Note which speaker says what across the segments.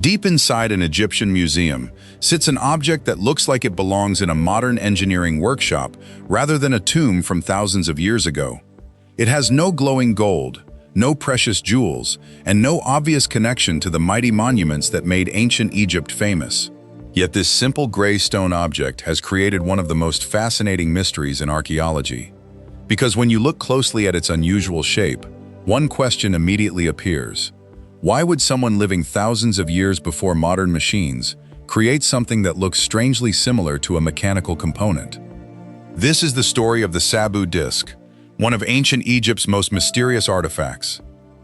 Speaker 1: Deep inside an Egyptian museum sits an object that looks like it belongs in a modern engineering workshop rather than a tomb from thousands of years ago. It has no glowing gold, no precious jewels, and no obvious connection to the mighty monuments that made ancient Egypt famous. Yet this simple gray stone object has created one of the most fascinating mysteries in archaeology. Because when you look closely at its unusual shape, one question immediately appears. Why would someone living thousands of years before modern machines create something that looks strangely similar to a mechanical component? This is the story of the Sabu disc, one of ancient Egypt's most mysterious artifacts.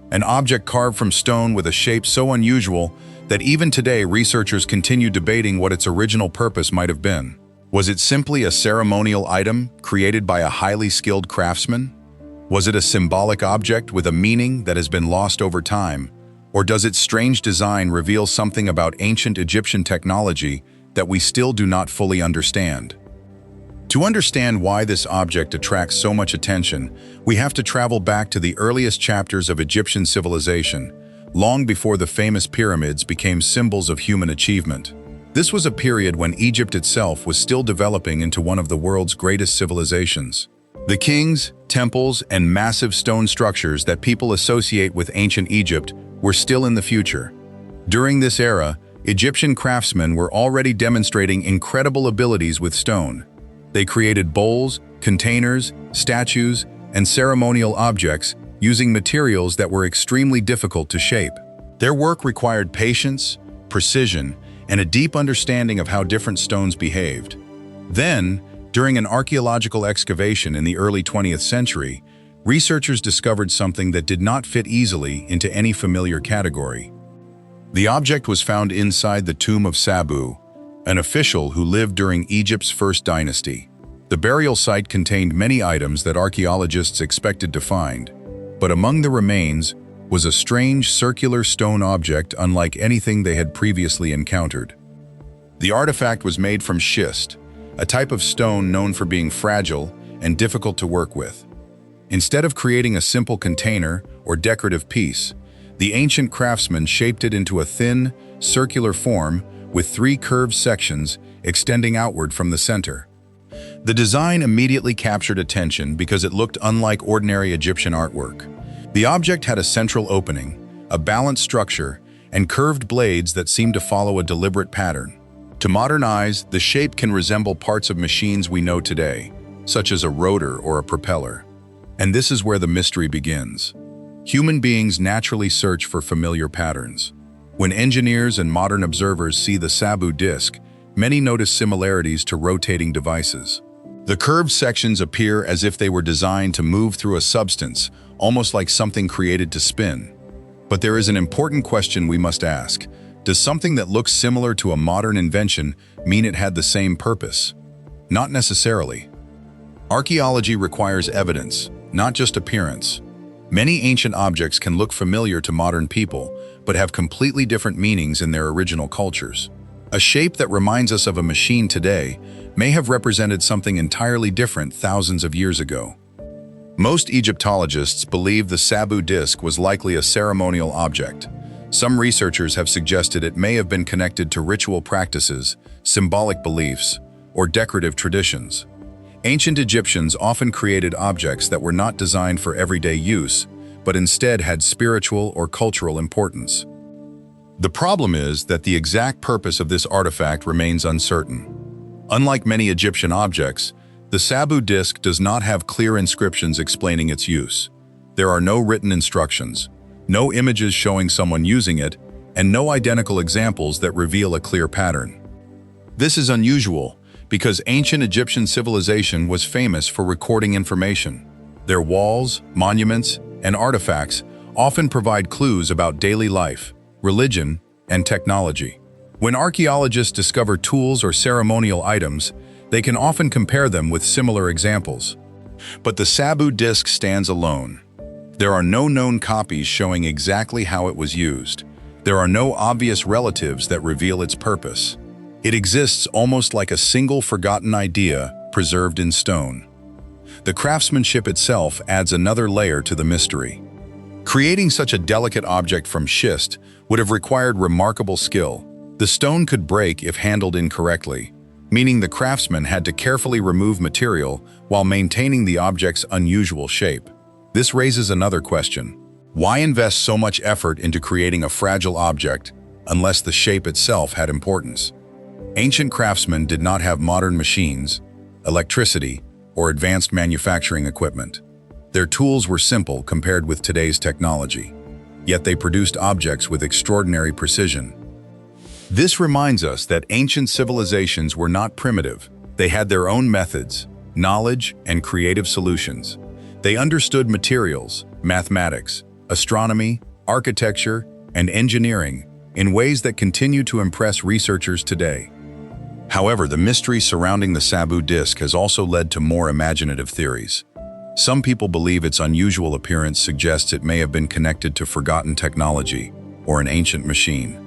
Speaker 1: An object carved from stone with a shape so unusual that even today researchers continue debating what its original purpose might have been. Was it simply a ceremonial item created by a highly skilled craftsman? Was it a symbolic object with a meaning that has been lost over time? Or does its strange design reveal something about ancient Egyptian technology that we still do not fully understand? To understand why this object attracts so much attention, we have to travel back to the earliest chapters of Egyptian civilization, long before the famous pyramids became symbols of human achievement. This was a period when Egypt itself was still developing into one of the world's greatest civilizations. The kings, temples, and massive stone structures that people associate with ancient Egypt were still in the future. During this era, Egyptian craftsmen were already demonstrating incredible abilities with stone. They created bowls, containers, statues, and ceremonial objects using materials that were extremely difficult to shape. Their work required patience, precision, and a deep understanding of how different stones behaved. Then, during an archaeological excavation in the early 20th century, researchers discovered something that did not fit easily into any familiar category. The object was found inside the tomb of Sabu, an official who lived during Egypt's first dynasty. The burial site contained many items that archaeologists expected to find, but among the remains was a strange circular stone object unlike anything they had previously encountered. The artifact was made from schist, a type of stone known for being fragile and difficult to work with. Instead of creating a simple container or decorative piece, the ancient craftsmen shaped it into a thin, circular form with 3 curved sections extending outward from the center. The design immediately captured attention because it looked unlike ordinary Egyptian artwork. The object had a central opening, a balanced structure, and curved blades that seemed to follow a deliberate pattern. To modern eyes, the shape can resemble parts of machines we know today, such as a rotor or a propeller. And this is where the mystery begins. Human beings naturally search for familiar patterns. When engineers and modern observers see the Sabu disc, many notice similarities to rotating devices. The curved sections appear as if they were designed to move through a substance, almost like something created to spin. But there is an important question we must ask. Does something that looks similar to a modern invention mean it had the same purpose? Not necessarily. Archaeology requires evidence, not just appearance. Many ancient objects can look familiar to modern people, but have completely different meanings in their original cultures. A shape that reminds us of a machine today may have represented something entirely different thousands of years ago. Most Egyptologists believe the Sabu disc was likely a ceremonial object. Some researchers have suggested it may have been connected to ritual practices, symbolic beliefs, or decorative traditions. Ancient Egyptians often created objects that were not designed for everyday use, but instead had spiritual or cultural importance. The problem is that the exact purpose of this artifact remains uncertain. Unlike many Egyptian objects, the Sabu disc does not have clear inscriptions explaining its use. There are no written instructions, no images showing someone using it, and no identical examples that reveal a clear pattern. This is unusual because ancient Egyptian civilization was famous for recording information. Their walls, monuments, and artifacts often provide clues about daily life, religion, and technology. When archaeologists discover tools or ceremonial items, they can often compare them with similar examples. But the Sabu disc stands alone. There are no known copies showing exactly how it was used. There are no obvious relatives that reveal its purpose. It exists almost like a single forgotten idea preserved in stone. The craftsmanship itself adds another layer to the mystery. Creating such a delicate object from schist would have required remarkable skill. The stone could break if handled incorrectly, meaning the craftsman had to carefully remove material while maintaining the object's unusual shape. This raises another question. Why invest so much effort into creating a fragile object unless the shape itself had importance? Ancient craftsmen did not have modern machines, electricity, or advanced manufacturing equipment. Their tools were simple compared with today's technology, yet they produced objects with extraordinary precision. This reminds us that ancient civilizations were not primitive. They had their own methods, knowledge, and creative solutions. They understood materials, mathematics, astronomy, architecture, and engineering in ways that continue to impress researchers today. However, the mystery surrounding the Sabu disk has also led to more imaginative theories. Some people believe its unusual appearance suggests it may have been connected to forgotten technology or an ancient machine.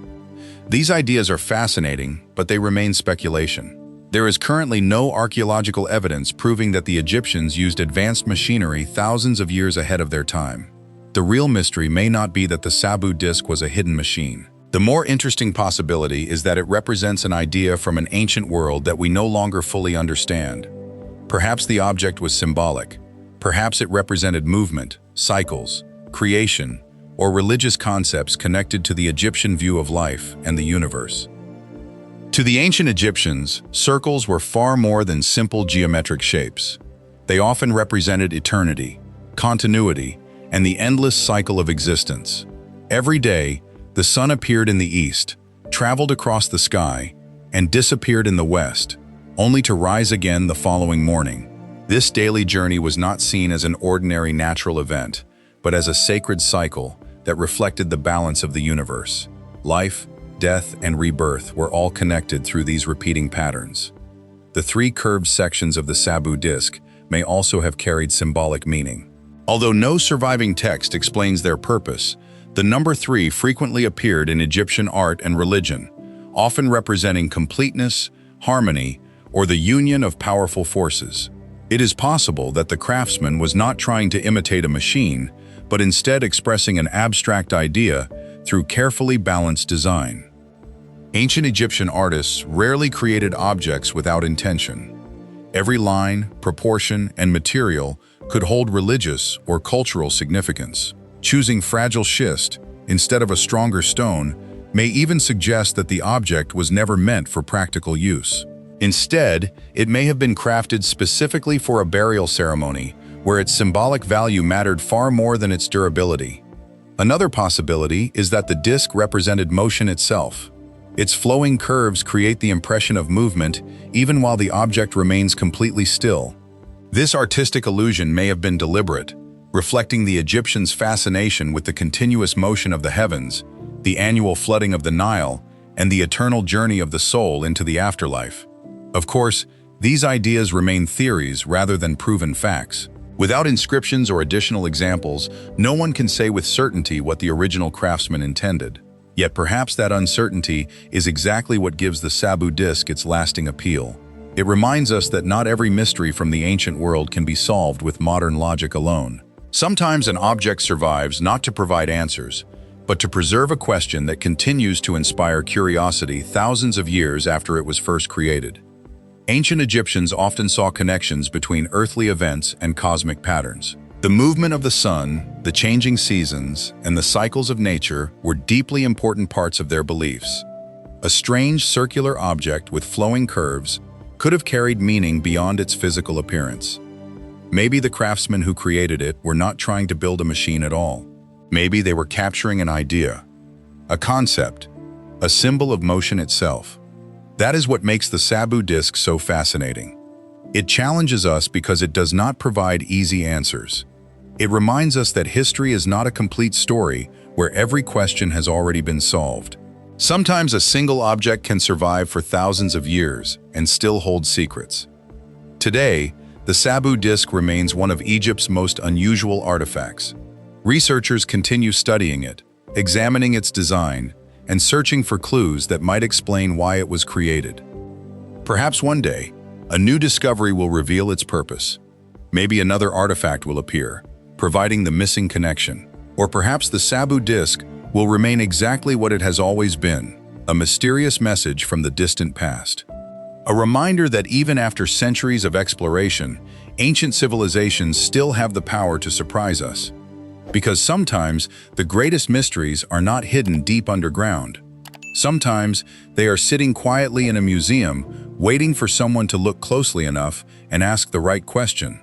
Speaker 1: These ideas are fascinating, but they remain speculation. There is currently no archaeological evidence proving that the Egyptians used advanced machinery thousands of years ahead of their time. The real mystery may not be that the Sabu disk was a hidden machine. The more interesting possibility is that it represents an idea from an ancient world that we no longer fully understand. Perhaps the object was symbolic. Perhaps it represented movement, cycles, creation, or religious concepts connected to the Egyptian view of life and the universe. To the ancient Egyptians, circles were far more than simple geometric shapes. They often represented eternity, continuity, and the endless cycle of existence. Every day, the sun appeared in the east, traveled across the sky, and disappeared in the west, only to rise again the following morning. This daily journey was not seen as an ordinary natural event, but as a sacred cycle that reflected the balance of the universe. Life, death, and rebirth were all connected through these repeating patterns. The three curved sections of the Sabu disk may also have carried symbolic meaning. Although no surviving text explains their purpose, the number 3 frequently appeared in Egyptian art and religion, often representing completeness, harmony, or the union of powerful forces. It is possible that the craftsman was not trying to imitate a machine, but instead expressing an abstract idea through carefully balanced design. Ancient Egyptian artists rarely created objects without intention. Every line, proportion, and material could hold religious or cultural significance. Choosing fragile schist instead of a stronger stone may even suggest that the object was never meant for practical use. Instead, it may have been crafted specifically for a burial ceremony, where its symbolic value mattered far more than its durability. Another possibility is that the disk represented motion itself. Its flowing curves create the impression of movement even while the object remains completely still. This artistic illusion may have been deliberate, reflecting the Egyptians' fascination with the continuous motion of the heavens, the annual flooding of the Nile, and the eternal journey of the soul into the afterlife. Of course, these ideas remain theories rather than proven facts. Without inscriptions or additional examples, no one can say with certainty what the original craftsman intended. Yet perhaps that uncertainty is exactly what gives the Sabu disk its lasting appeal. It reminds us that not every mystery from the ancient world can be solved with modern logic alone. Sometimes an object survives not to provide answers, but to preserve a question that continues to inspire curiosity thousands of years after it was first created. Ancient Egyptians often saw connections between earthly events and cosmic patterns. The movement of the sun, the changing seasons, and the cycles of nature were deeply important parts of their beliefs. A strange circular object with flowing curves could have carried meaning beyond its physical appearance. Maybe the craftsmen who created it were not trying to build a machine at all. Maybe they were capturing an idea, a concept, a symbol of motion itself. That is what makes the Sabu disk so fascinating. It challenges us because it does not provide easy answers. It reminds us that history is not a complete story where every question has already been solved. Sometimes a single object can survive for thousands of years and still hold secrets. Today, the Sabu disk remains one of Egypt's most unusual artifacts. Researchers continue studying it, examining its design, and searching for clues that might explain why it was created. Perhaps one day, a new discovery will reveal its purpose. Maybe another artifact will appear, providing the missing connection. Or perhaps the Sabu disk will remain exactly what it has always been, a mysterious message from the distant past. A reminder that even after centuries of exploration, ancient civilizations still have the power to surprise us. Because sometimes the greatest mysteries are not hidden deep underground. Sometimes they are sitting quietly in a museum, waiting for someone to look closely enough and ask the right question.